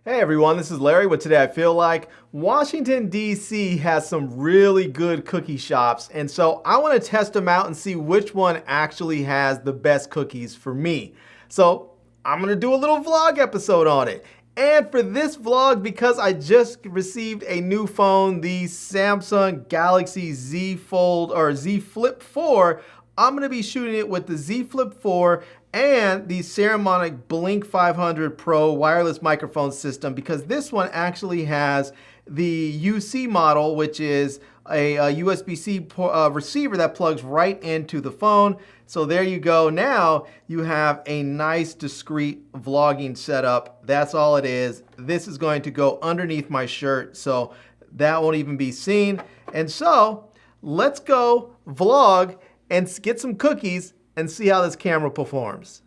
Hey everyone, this is Larry with Today I Feel Like. Washington, D.C. has some really good cookie shops, and so I want to test them out and see which one actually has the best cookies for me. So I'm going to do a little vlog episode on it. And for this vlog, because I just received a new phone, the Samsung Galaxy Z Fold or Z Flip 4, I'm going to be shooting it with the Z Flip 4 and the Saramonic Blink 500 Pro wireless microphone system, because this one actually has the UC model, which is a USB-C receiver that plugs right into the phone. So there you go. Now you have a nice discreet vlogging setup. That's all it is. This is going to go underneath my shirt, so that won't even be seen. And so let's go vlog and get some cookies and see how this camera performs.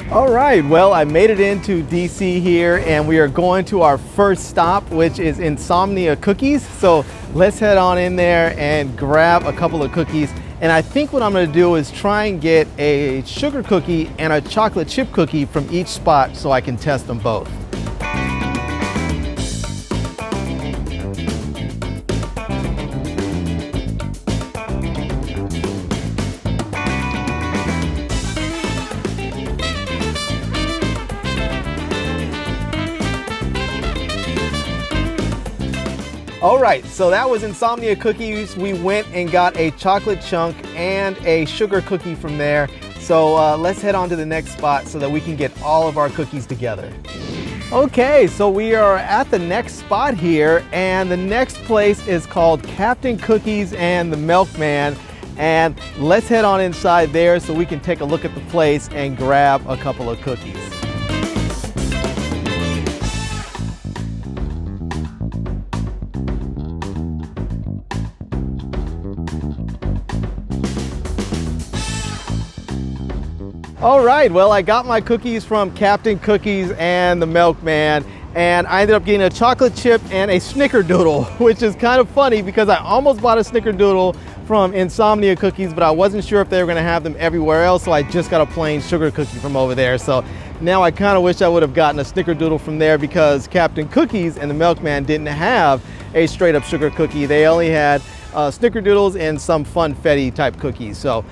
All right, well, I made it into DC here and we are going to our first stop, which is Insomnia Cookies. So let's head on in there and grab a couple of cookies. And I think what I'm gonna do is try and get a sugar cookie and a chocolate chip cookie from each spot so I can test them both. All right, so that was Insomnia Cookies. We went and got a chocolate chunk and a sugar cookie from there. So let's head on to the next spot so that we can get all of our cookies together. Okay, so we are at the next spot here, and the next place is called Captain Cookies and the Milkman. And let's head on inside there so we can take a look at the place and grab a couple of cookies. All right, well, I got my cookies from Captain Cookies and the Milkman, and I ended up getting a chocolate chip and a snickerdoodle, which is kind of funny because I almost bought a snickerdoodle from Insomnia Cookies, but I wasn't sure if they were gonna have them everywhere else, so I just got a plain sugar cookie from over there. So now I kind of wish I would have gotten a snickerdoodle from there because Captain Cookies and the Milkman didn't have a straight up sugar cookie. They only had snickerdoodles and some funfetti type cookies. So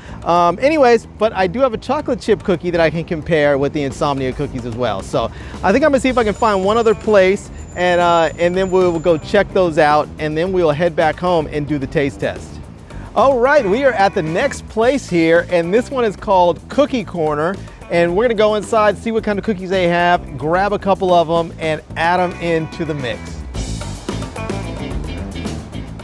anyways, but I do have a chocolate chip cookie that I can compare with the Insomnia Cookies as well. So I think I'm gonna see if I can find one other place and then we'll go check those out, and then we'll head back home and do the taste test. All right, we are at the next place here, and this one is called Cookie Corner. And we're gonna go inside, see what kind of cookies they have, grab a couple of them and add them into the mix.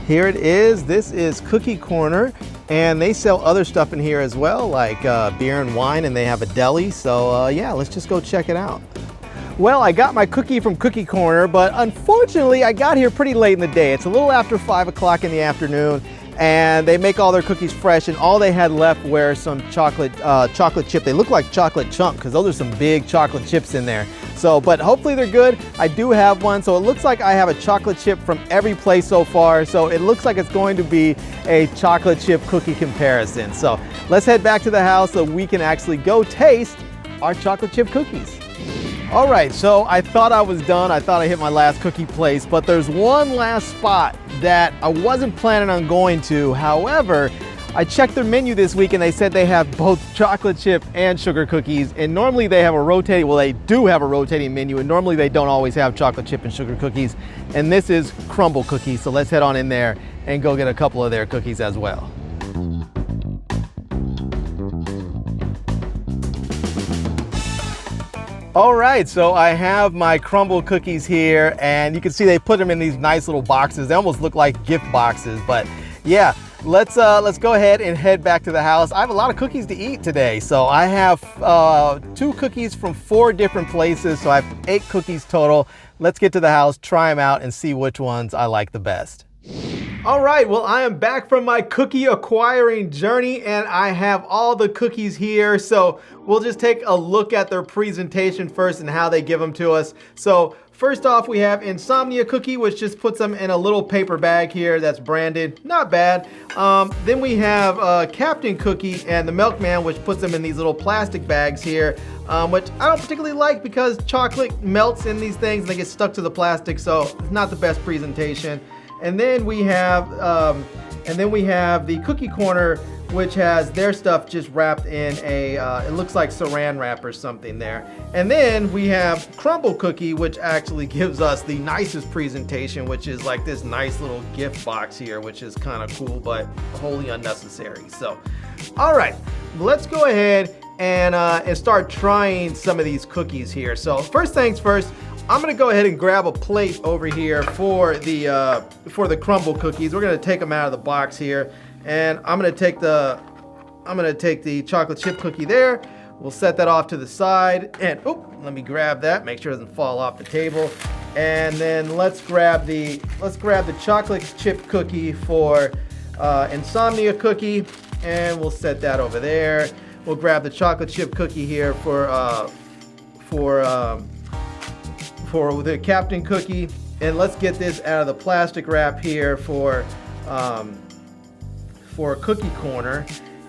Here it is. This is Cookie Corner, and they sell other stuff in here as well, like beer and wine, and they have a deli. So yeah, let's just go check it out. Well, I got my cookie from Cookie Corner, but unfortunately I got here pretty late in the day. It's a little after 5 o'clock in the afternoon, and they make all their cookies fresh, and all they had left were some chocolate chip. They look like chocolate chunk because those are some big chocolate chips in there. So, but hopefully they're good. I do have one, so it looks like I have a chocolate chip from every place so far. So it looks like it's going to be a chocolate chip cookie comparison. So let's head back to the house so we can actually go taste our chocolate chip cookies. All right, so I thought I was done. I thought I hit my last cookie place, but there's one last spot that I wasn't planning on going to. However, I checked their menu this week and they said they have both chocolate chip and sugar cookies, and normally they have a rotating, well, they do have a rotating menu, and normally they don't always have chocolate chip and sugar cookies. And this is Crumble Cookie, so let's head on in there and go get a couple of their cookies as well. All right, so I have my Crumble Cookies here, and you can see they put them in these nice little boxes. They almost look like gift boxes, but yeah. Let's go ahead and head back to the house. I have a lot of cookies to eat today. So I have 2 cookies from 4 different places. So I have 8 cookies total. Let's get to the house, try them out, and see which ones I like the best. All right, well, I am back from my cookie acquiring journey and I have all the cookies here. So we'll just take a look at their presentation first and how they give them to us. So first off, we have Insomnia Cookie, which just puts them in a little paper bag here that's branded. Not bad. Then we have Captain Cookie and the Milkman, which puts them in these little plastic bags here, which I don't particularly like because chocolate melts in these things and they get stuck to the plastic, so it's not the best presentation. And then we have the cookie corner, which has their stuff just wrapped in a, it looks like saran wrap or something there. And then we have Crumble Cookie, which actually gives us the nicest presentation, which is like this nice little gift box here, which is kind of cool, but wholly unnecessary. So, all right, let's go ahead and start trying some of these cookies here. So first things first, I'm gonna go ahead and grab a plate over here for the Crumble Cookies. We're gonna take them out of the box here, and I'm gonna take the chocolate chip cookie there. We'll set that off to the side, and let me grab that, make sure it doesn't fall off the table. And then let's grab the chocolate chip cookie for Insomnia Cookie, and we'll set that over there. We'll grab the chocolate chip cookie here for the Captain Cookie, and let's get this out of the plastic wrap here for Cookie Corner.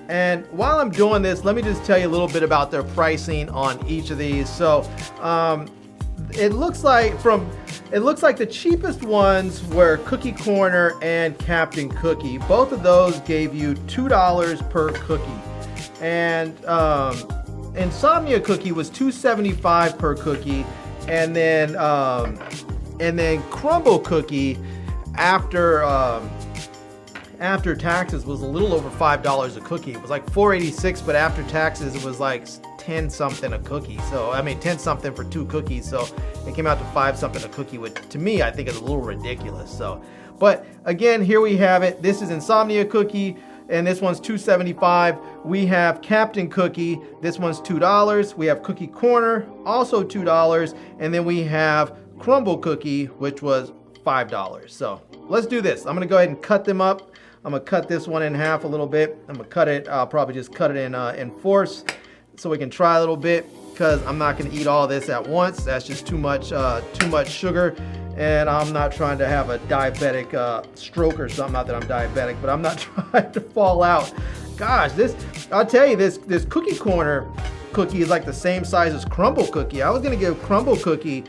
And while I'm doing this, let me just tell you a little bit about their pricing on each of these. So it looks like the cheapest ones were Cookie Corner and Captain Cookie. Both of those gave you $2 per cookie, and Insomnia Cookie was $2.75 per cookie. And then Crumble Cookie, after taxes, was a little over $5 a cookie. It was like $4.86, but after taxes, it was like 10 something a cookie. So I mean 10 something for 2 cookies. So it came out to 5 something a cookie, which to me I think is a little ridiculous. So, but again, here we have it. This is Insomnia Cookie, and this one's $2.75. We have Captain Cookie, this one's $2. We have Cookie Corner, also $2. And then we have Crumble Cookie, which was $5. So let's do this. I'm gonna go ahead and cut them up. I'm gonna cut this one in half a little bit. I'm gonna cut it, I'll probably just cut it in fourths so we can try a little bit, because I'm not gonna eat all this at once. That's just too much sugar. And I'm not trying to have a diabetic stroke or something. Not that I'm diabetic, but I'm not trying to fall out. Gosh, I'll tell you, this Cookie Corner cookie is like the same size as Crumble Cookie. I was gonna give Crumble Cookie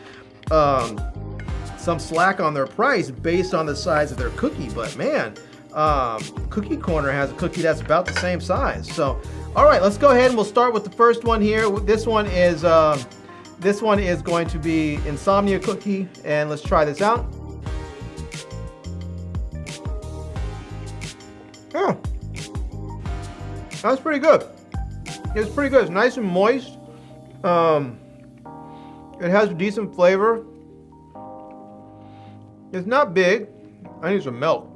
some slack on their price based on the size of their cookie, but man, Cookie Corner has a cookie that's about the same size. So, all right, let's go ahead and we'll start with the first one here. This one is going to be Insomnia Cookie, and let's try this out. Oh, that's pretty good. It's pretty good. It's nice and moist. It has decent flavor. It's not big. I need some milk.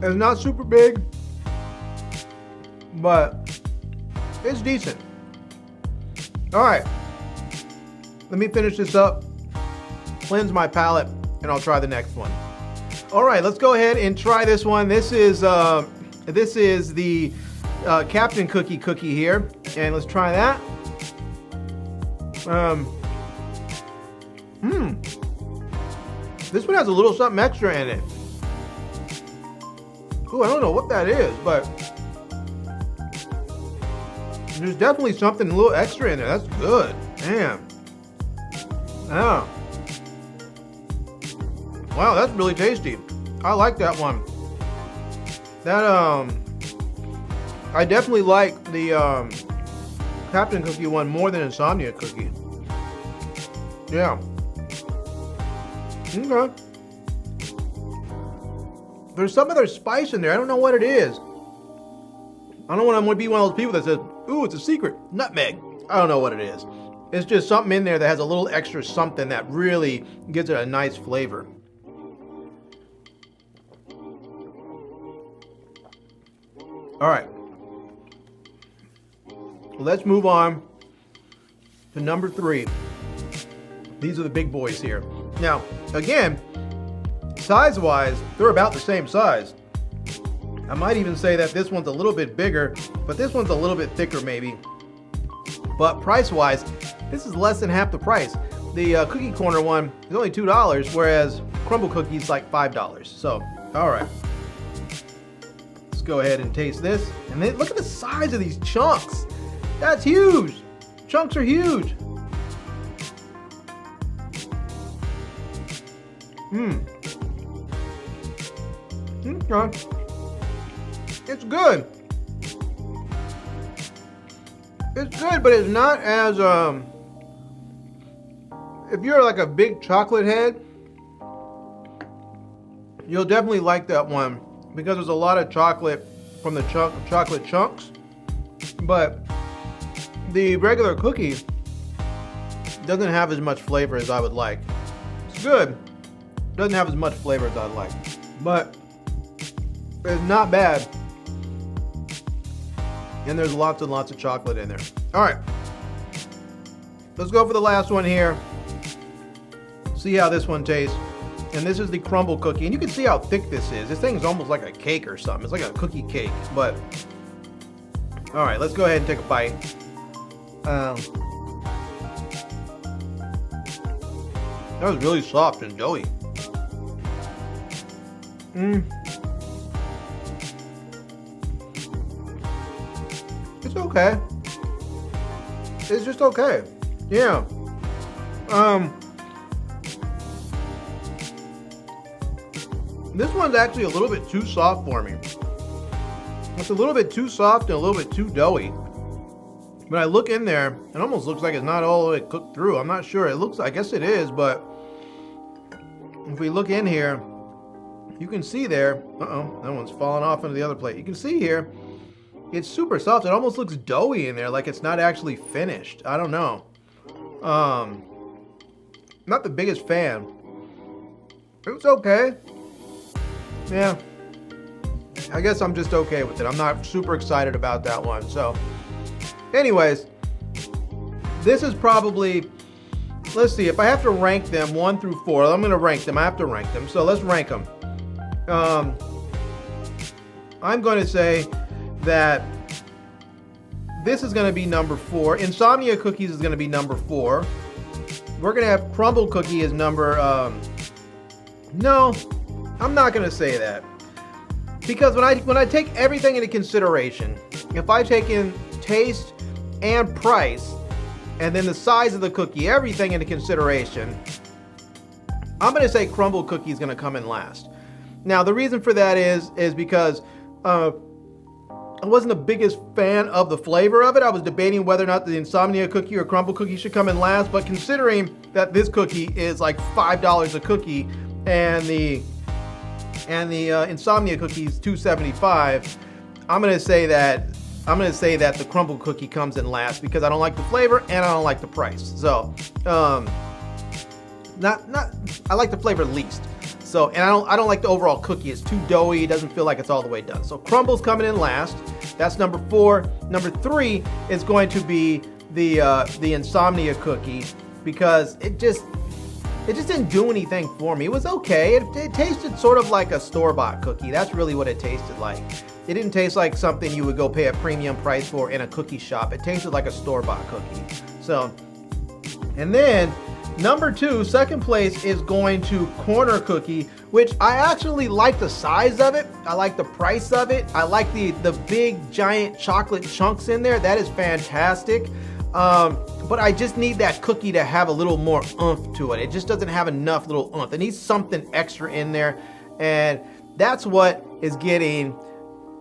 It's not super big, but it's decent. All right, let me finish this up, cleanse my palate, and I'll try the next one. All right, let's go ahead and try this one. This is the Captain Cookie here, and let's try that. This one has a little something extra in it. Ooh, I don't know what that is, but there's definitely something a little extra in there. That's good. Damn. Yeah. Wow, that's really tasty. I like that one. That I definitely like the Captain Cookie one more than Insomnia Cookie. Yeah. Okay. There's some other spice in there. I don't know what it is. I don't want to be one of those people that says, ooh, it's a secret. Nutmeg. I don't know what it is. It's just something in there that has a little extra something that really gives it a nice flavor. All right. Let's move on to number 3. These are the big boys here. Now, again, size-wise, they're about the same size. I might even say that this one's a little bit bigger, but this one's a little bit thicker maybe. But price-wise, this is less than half the price. The Cookie Corner one is only $2, whereas Crumble Cookie is like $5. So, all right. Let's go ahead and taste this. And then look at the size of these chunks. That's huge. Chunks are huge. Okay. It's good. It's good, but it's not as if you're like a big chocolate head, you'll definitely like that one because there's a lot of chocolate from the chocolate chunks. But the regular cookie doesn't have as much flavor as I would like. It's good. Doesn't have as much flavor as I'd like, but it's not bad. And there's lots and lots of chocolate in there. All right, let's go for the last one here. See how this one tastes. And this is the Crumble Cookie, and you can see how thick this is. This thing is almost like a cake or something. It's like a cookie cake, but all right, let's go ahead and take a bite. That was really soft and doughy. It's okay. It's just okay. Yeah. This one's actually a little bit too soft for me. It's a little bit too soft and a little bit too doughy. When I look in there, it almost looks like it's not all the way cooked through. I'm not sure. It looks, I guess it is, but if we look in here, you can see there, that one's falling off into the other plate. You can see here, it's super soft. It almost looks doughy in there, like it's not actually finished. I don't know. Not the biggest fan. It was okay. Yeah. I guess I'm just okay with it. I'm not super excited about that one. So, anyways, this is probably, let's see, if I have to rank them 1 through 4, I'm going to rank them. I have to rank them. So let's rank them. I'm going to say that this is going to be number 4. Insomnia Cookies is going to be number 4. We're going to have Crumble Cookie as number, no, I'm not going to say that. Because when I take everything into consideration, if I take in taste and price, and then the size of the cookie, everything into consideration, I'm going to say Crumble Cookie is going to come in last. Now, the reason for that is because I wasn't the biggest fan of the flavor of it. I was debating whether or not the Insomnia Cookie or Crumble Cookie should come in last, but considering that this cookie is like $5 a cookie and the Insomnia Cookie is $2.75, I'm going to say that the Crumble Cookie comes in last because I don't like the flavor and I don't like the price. So, I like the flavor least. So, and I don't like the overall cookie. It's too doughy. It doesn't feel like it's all the way done. So Crumble's coming in last. That's number 4. Number 3 is going to be the Insomnia Cookie because it just didn't do anything for me. It was okay. It tasted sort of like a store-bought cookie. That's really what it tasted like. It didn't taste like something you would go pay a premium price for in a cookie shop. It tasted like a store-bought cookie. So, and then number 2, second place is going to Corner Cookie, which I actually like the size of it. I like the price of it. I like the big giant chocolate chunks in there. That is fantastic. But I just need that cookie to have a little more oomph to it. It just doesn't have enough little oomph. It needs something extra in there. And that's what is getting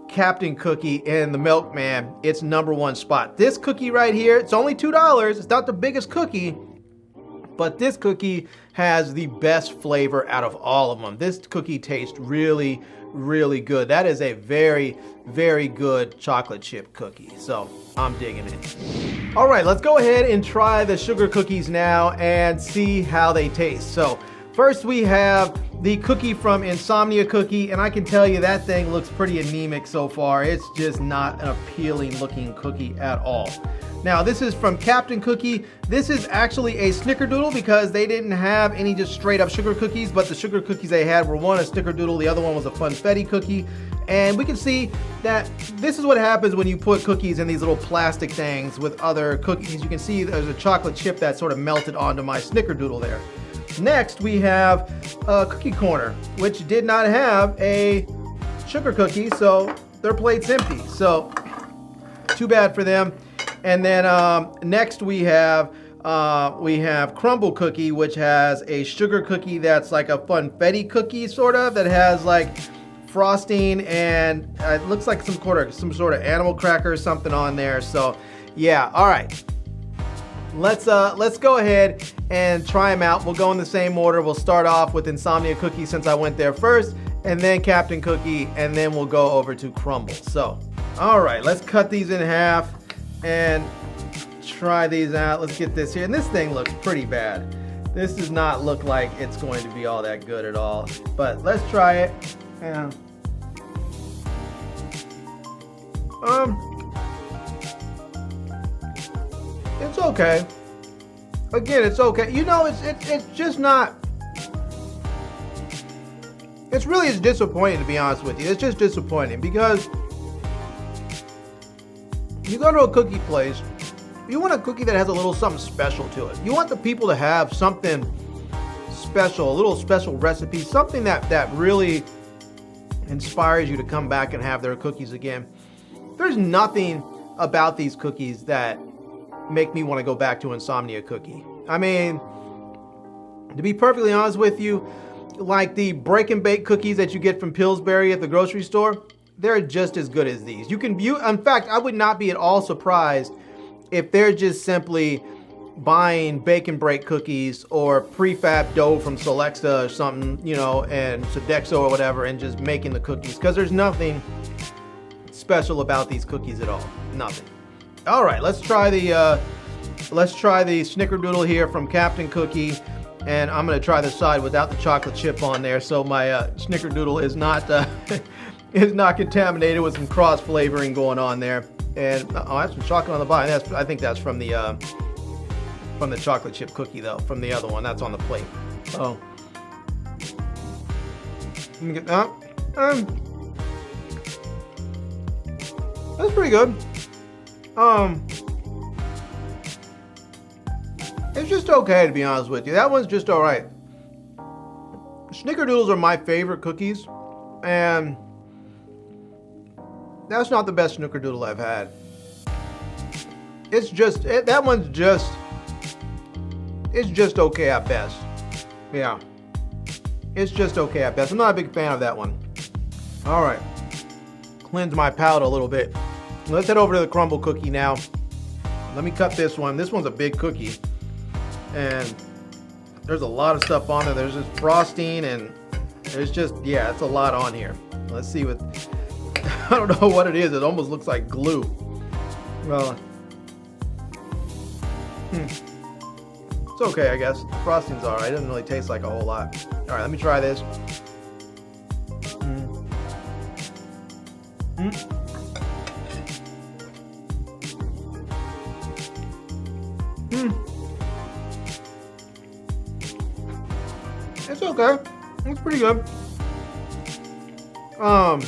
Captain Cookie in the Milkman its number 1 spot. This cookie right here, it's only $2. It's not the biggest cookie, but this cookie has the best flavor out of all of them. This cookie tastes really, really good. That is a very, very good chocolate chip cookie. So I'm digging it. All right, let's go ahead and try the sugar cookies now and see how they taste. So First we have the cookie from Insomnia Cookie, and I can tell you that thing looks pretty anemic so far. It's just not an appealing looking cookie at all. Now this is from Captain Cookie. This is actually a snickerdoodle because they didn't have any just straight up sugar cookies, but the sugar cookies they had were one a snickerdoodle, the other one was a funfetti cookie. And we can see that this is what happens when you put cookies in these little plastic things with other cookies. You can see there's a chocolate chip that sort of melted onto my snickerdoodle there. Next we have a cookie corner, which did not have a sugar cookie, so their plate's empty. So too bad for them. And then next we have Crumble Cookie, which has a sugar cookie that's like a funfetti cookie sort of, that has like frosting and it looks like some sort of animal cracker or something on there. So yeah, all right. Let's go ahead and try them out. We'll go in the same order. We'll start off with Insomnia Cookie since I went there first, and then Captain Cookie, and then we'll go over to Crumble. So, all right, let's cut these in half and try these out. Let's get this here. And this thing looks pretty bad. This does not look like it's going to be all that good at all. But let's try it. Yeah. It's okay. Again, it's okay. You know, it's just not. It's really disappointing, to be honest with you. It's just disappointing because you go to a cookie place, you want a cookie that has a little something special to it. You want the people to have something special, a little special recipe, something that really inspires you to come back and have their cookies again. There's nothing about these cookies that make me want to go back to Insomnia Cookie. I mean, to be perfectly honest with you, like the break and bake cookies that you get from Pillsbury at the grocery store, they're just as good as these. In fact, I would not be at all surprised if they're just simply buying bake and break cookies or prefab dough from Selexa or something, you know, and Sodexo or whatever, and just making the cookies, because there's nothing special about these cookies at all. Nothing. All right, let's try the snickerdoodle here from Captain Cookie, and I'm gonna try the side without the chocolate chip on there, so my snickerdoodle is not is not contaminated with some cross flavoring going on there. And oh, that's some chocolate on the bottom. I think that's from the chocolate chip cookie though, from the other one that's on the plate. Oh, let me get that. That's pretty good. It's just okay, to be honest with you. That one's just all right. Snickerdoodles are my favorite cookies, and that's not the best snickerdoodle I've had. It's just that one's just okay at best. Yeah, it's just okay at best. I'm not a big fan of that one. All right, cleanse my palate a little bit. Let's head over to the Crumble Cookie now. Let me cut this one. This one's a big cookie, and there's a lot of stuff on it. There's just frosting, and there's just, yeah, it's a lot on here. Let's see what, I don't know what it is. It almost looks like glue. Well, it's okay, I guess. The frosting's all right. It doesn't really taste like a whole lot. All right, let me try this. It's okay. It's pretty good. Out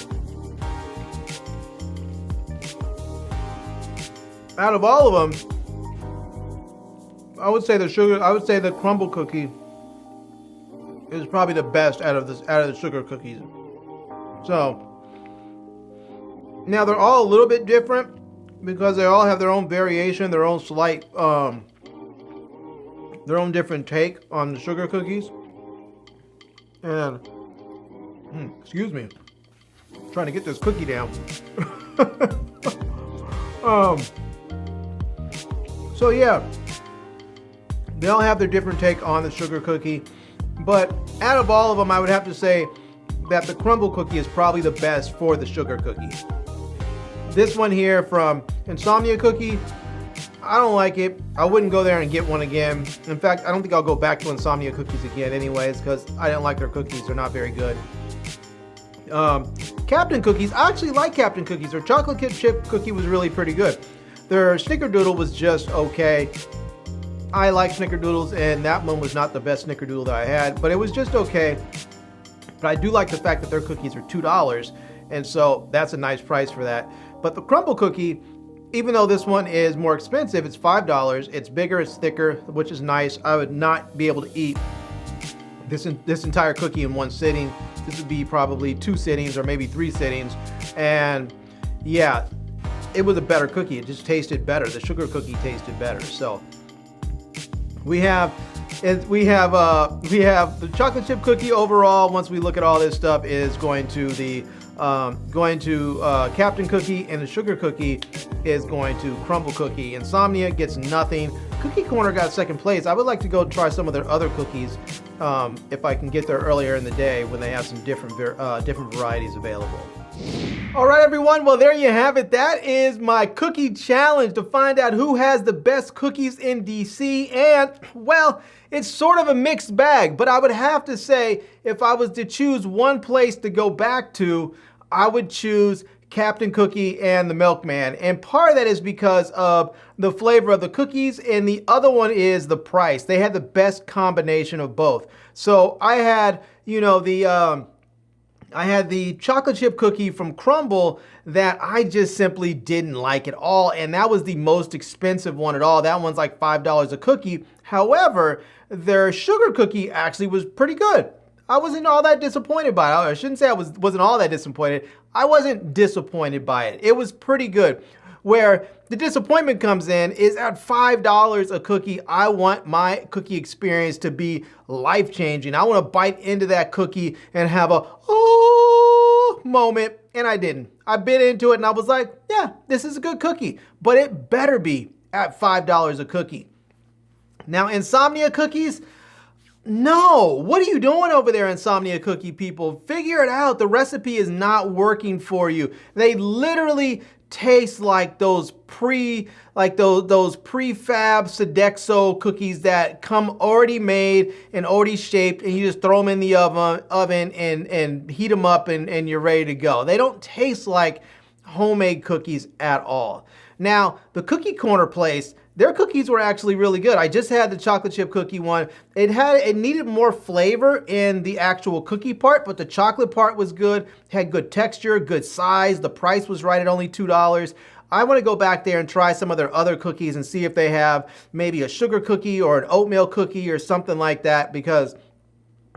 of all of them, I would say the Crumble Cookie is probably the best out of the sugar cookies. So now they're all a little bit different because they all have their own variation, their own slight, their own different take on the sugar cookies. And excuse me, I'm trying to get this cookie down. So yeah, they all have their different take on the sugar cookie, but out of all of them, I would have to say that the Crumble Cookie is probably the best for the sugar cookie. This one here from Insomnia Cookie, I don't like it. I wouldn't go there and get one again. In fact, I don't think I'll go back to Insomnia Cookies again anyways, because I didn't like their cookies. They're not very good. Captain Cookies, I actually like Captain Cookies. Their chocolate chip cookie was really pretty good. Their snickerdoodle was just okay. I like snickerdoodles, and that one was not the best snickerdoodle that I had, but it was just okay. But I do like the fact that their cookies are $2, and so that's a nice price for that. But the Crumble Cookie, even though this one is more expensive, it's $5. It's bigger, it's thicker, which is nice. I would not be able to eat this entire cookie in one sitting. This would be probably 2 sittings or maybe 3 sittings. And yeah, it was a better cookie. It just tasted better. The sugar cookie tasted better. So we have the chocolate chip cookie overall. Once we look at all this stuff, is going to the Captain Cookie, and the sugar cookie is going to Crumble Cookie. Insomnia gets nothing. Cookie Corner got second place. I would like to go try some of their other cookies if I can get there earlier in the day when they have some different varieties available. All right, everyone. Well, there you have it. That is my cookie challenge to find out who has the best cookies in DC. And, well, it's sort of a mixed bag, but I would have to say, if I was to choose one place to go back to, I would choose Captain Cookie and the Milkman. And part of that is because of the flavor of the cookies, and the other one is the price. They had the best combination of both. So I had, I had the chocolate chip cookie from Crumbl that I just simply didn't like at all, and that was the most expensive one at all. That one's like $5 a cookie. However, their sugar cookie actually was pretty good. I wasn't all that disappointed by it. I shouldn't say I wasn't all that disappointed. I wasn't disappointed by it. It was pretty good. Where the disappointment comes in is at $5 a cookie. I want my cookie experience to be life-changing. I want to bite into that cookie and have a oh moment, and I didn't. I bit into it and I was like, yeah, this is a good cookie, but it better be at $5 a cookie. Now, Insomnia Cookies, no, what are you doing over there, Insomnia Cookie people? Figure it out. The recipe is not working for you. They literally taste like those prefab Sodexo cookies that come already made and already shaped, and you just throw them in the oven and heat them up and you're ready to go. They don't taste like homemade cookies at all. Now, the Cookie Corner place, their cookies were actually really good. I just had the chocolate chip cookie one. It needed more flavor in the actual cookie part, but the chocolate part was good. Had good texture, good size. The price was right at only $2. I want to go back there and try some of their other cookies and see if they have maybe a sugar cookie or an oatmeal cookie or something like that, because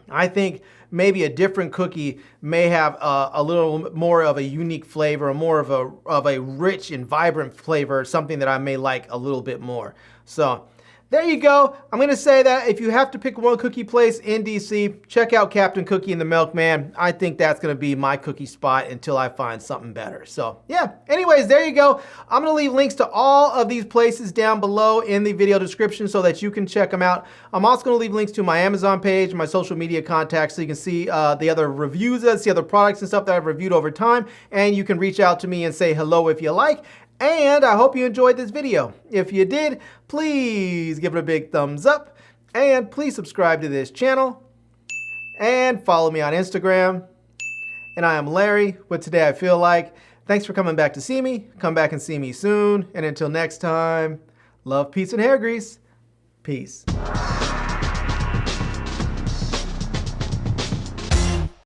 I think maybe a different cookie may have a little more of a unique flavor, or more of a rich and vibrant flavor, something that I may like a little bit more. So there you go. I'm going to say that if you have to pick one cookie place in DC, check out Captain Cookie and the Milkman. I think that's going to be my cookie spot until I find something better. So yeah, anyways, there you go. I'm going to leave links to all of these places down below in the video description so that you can check them out. I'm also going to leave links to my Amazon page, my social media contacts, so you can see the other reviews, see other products and stuff that I've reviewed over time, and you can reach out to me and say hello if you like. And I hope you enjoyed this video. If you did, please give it a big thumbs up, and please subscribe to this channel, and follow me on Instagram. And I am Larry with Today I Feel Like. Thanks for coming back to see me. Come back and see me soon. And until next time, love, peace, and hair grease. Peace.